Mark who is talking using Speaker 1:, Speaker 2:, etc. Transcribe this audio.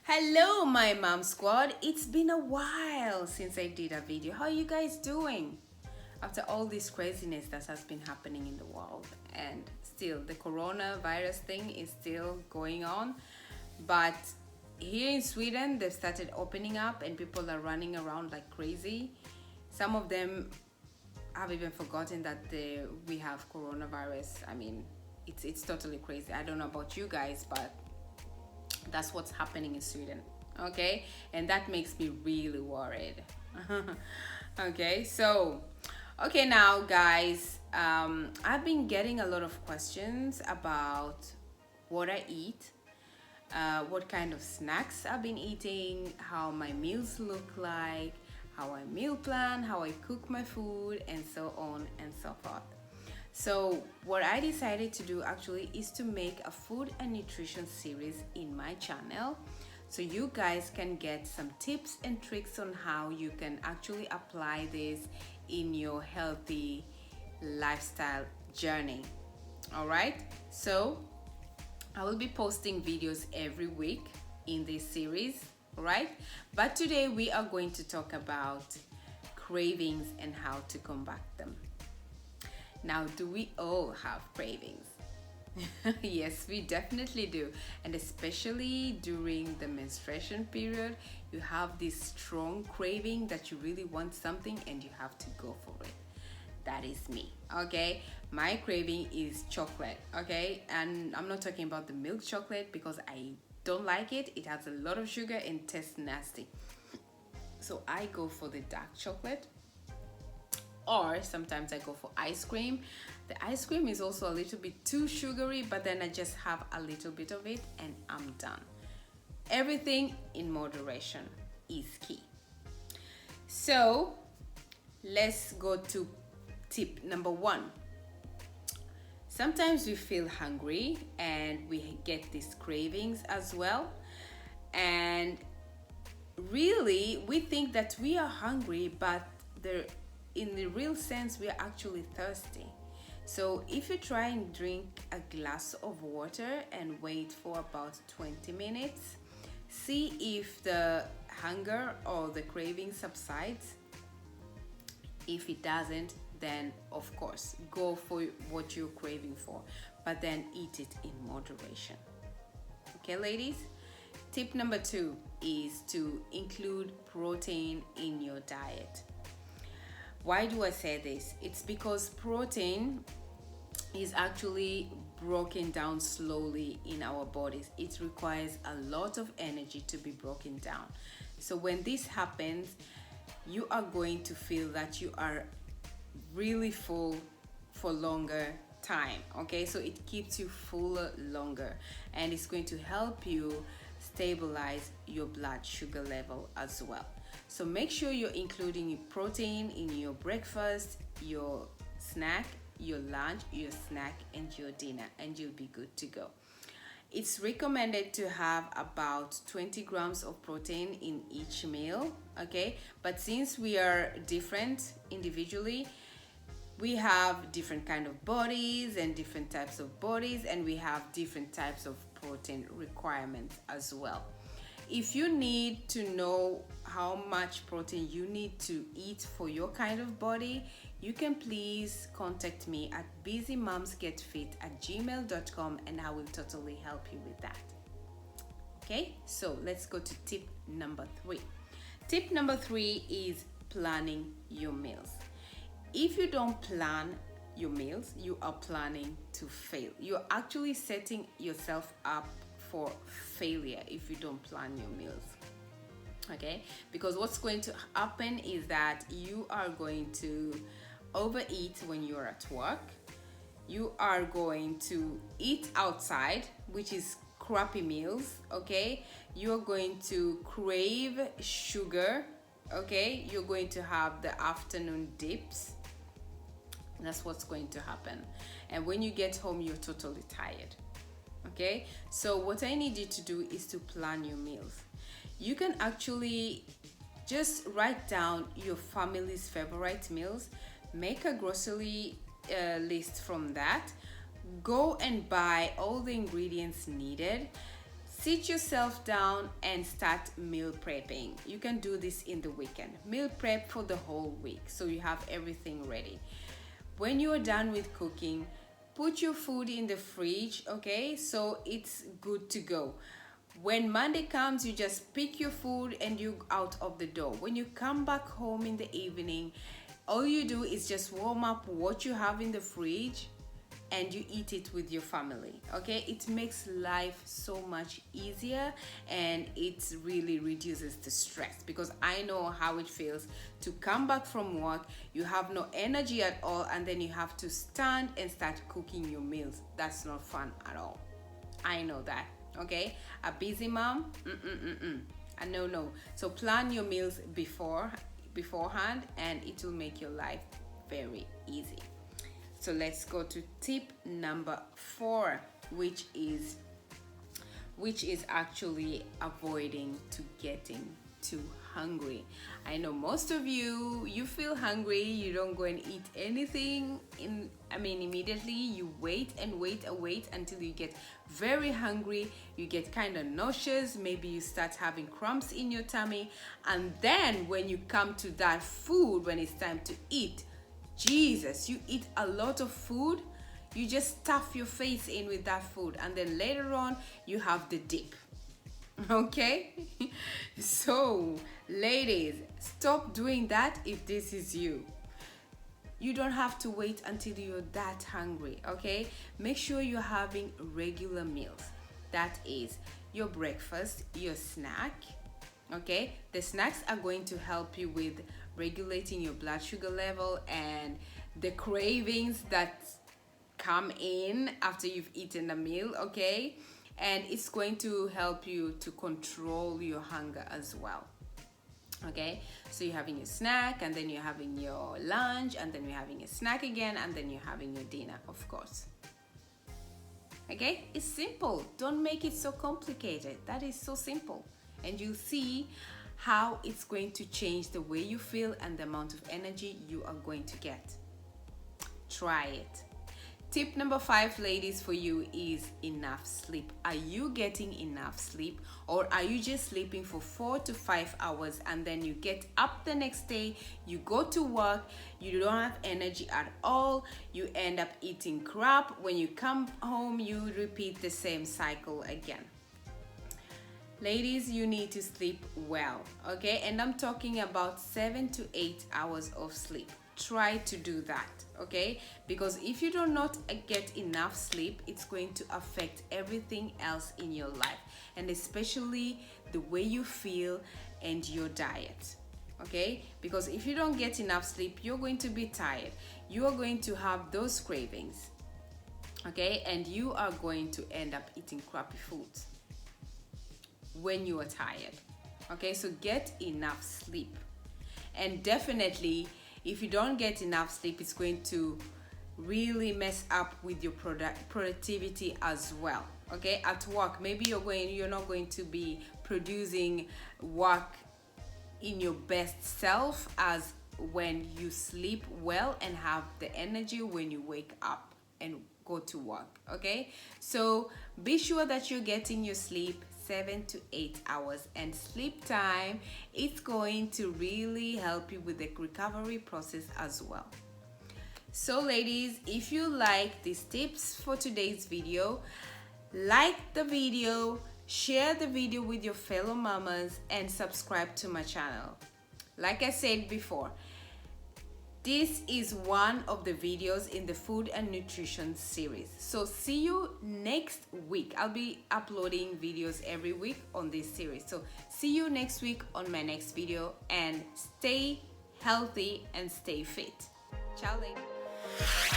Speaker 1: Hello, my mom squad. It's been a while since I did a video. How are you guys doing? After all this craziness that has been happening in the world, and still the coronavirus thing is still going on, but here in Sweden they've started opening up and people are running around like crazy. Some of them have even forgotten that we have coronavirus. I mean, it's totally crazy. I don't know about you guys, but that's what's happening in Sweden, okay? And that makes me really worried. Okay, so now guys, I've been getting a lot of questions about what I eat, what kind of snacks I've been eating, how my meals look like, how I meal plan, how I cook my food, and so on and so forth. So what I decided to do actually is to make a food and nutrition series in my channel, so you guys can get some tips and tricks on how you can actually apply this in your healthy lifestyle journey. All right, so I will be posting videos every week in this series, all right? But today we are going to talk about cravings and how to combat them. Now, do we all have cravings? Yes, we definitely do. And especially during the menstruation period, you have this strong craving that you really want something and you have to go for it. That is me, okay? My craving is chocolate, okay? And I'm not talking about the milk chocolate because I don't like it. It has a lot of sugar and tastes nasty. So I go for the dark chocolate, or sometimes I go for ice cream. The ice cream is also a little bit too sugary, but then I just have a little bit of it and I'm done. Everything in moderation is key. So let's go to tip number 1. Sometimes we feel hungry and we get these cravings as well. And really, we think that we are hungry, but in the real sense, we are actually thirsty. So if you try and drink a glass of water and wait for about 20 minutes, see if the hunger or the craving subsides. If it doesn't, then of course go for what you're craving for, but then eat it in moderation. Okay, ladies? Tip number 2 is to include protein in your diet. Why do I say this? It's because protein is actually broken down slowly in our bodies. It requires a lot of energy to be broken down. So when this happens, you are going to feel that you are really full for longer time, okay? So it keeps you fuller longer, and it's going to help you stabilize your blood sugar level as well. So make sure you're including protein in your breakfast, your snack, your lunch, your snack, and your dinner, and you'll be good to go. It's recommended to have about 20 grams of protein in each meal, okay? But since we are different individually, we have different kind of bodies and different types of bodies, and we have different types of protein requirements as well. If you need to know how much protein you need to eat for your kind of body, you can please contact me at busymomsgetfit@gmail.com and I will totally help you with that. Okay, so let's go to tip number 3. Tip number 3 is planning your meals. If you don't plan your meals, you are planning to fail. You're actually setting yourself up for failure if you don't plan your meals, okay? Because what's going to happen is that you are going to overeat when you're at work. You are going to eat outside, which is crappy meals, okay? You're going to crave sugar, okay? You're going to have the afternoon dips. That's what's going to happen. And when you get home, you're totally tired. Okay, so what I need you to do is to plan your meals. You can actually just write down your family's favorite meals, make a grocery list from that, go and buy all the ingredients needed, sit yourself down and start meal prepping. You can do this in the weekend. Meal prep for the whole week, so you have everything ready. When you are done with cooking, put your food in the fridge, okay, so it's good to go. When Monday comes, you just pick your food and you out of the door. When you come back home in the evening, all you do is just warm up what you have in the fridge and you eat it with your family, okay? It makes life so much easier and it really reduces the stress, because I know how it feels to come back from work, you have no energy at all, and then you have to stand and start cooking your meals. That's not fun at all. I know that, okay? A busy mom, no. So plan your meals beforehand and it will make your life very easy. So let's go to tip number 4, which is actually avoiding to getting too hungry. I know most of you feel hungry, you don't go and eat anything immediately. You wait until you get very hungry, you get kind of nauseous, maybe you start having cramps in your tummy, and then when you come to that food, when it's time to eat, Jesus, you eat a lot of food, you just stuff your face in with that food, and then later on you have the dip. Okay? So ladies, stop doing that if this is you. You don't have to wait until you're that hungry, okay? Make sure you're having regular meals. That is your breakfast, your snack, okay? The snacks are going to help you with regulating your blood sugar level and the cravings that come in after you've eaten a meal, okay? And it's going to help you to control your hunger as well, okay? So you're having your snack, and then you're having your lunch, and then you're having a snack again, and then you're having your dinner, of course. Okay? It's simple. Don't make it so complicated. That is so simple. And you'll see how it's going to change the way you feel and the amount of energy you are going to get. Try it. Tip number 5, ladies, for you is enough sleep. Are you getting enough sleep, or are you just sleeping for 4 to 5 hours and then you get up the next day, you go to work, you don't have energy at all, you end up eating crap, when you come home you repeat the same cycle again? Ladies, you need to sleep well, okay? And I'm talking about 7 to 8 hours of sleep. Try to do that, okay? Because if you do not get enough sleep, it's going to affect everything else in your life, and especially the way you feel and your diet, okay? Because if you don't get enough sleep, you're going to be tired. You are going to have those cravings, okay? And you are going to end up eating crappy foods when you are tired, okay? So get enough sleep. And definitely, if you don't get enough sleep, it's going to really mess up with your productivity as well, okay? At work, maybe you're not going to be producing work in your best self as when you sleep well and have the energy when you wake up and go to work, okay? So be sure that you're getting your sleep 7 to 8 hours, and sleep time is going to really help you with the recovery process as well. So ladies, if you like these tips for today's video, like the video, share the video with your fellow mamas, and subscribe to my channel. Like I said before, this is one of the videos in the food and nutrition series. So see you next week. I'll be uploading videos every week on this series. So see you next week on my next video, and stay healthy and stay fit. Ciao, ladies.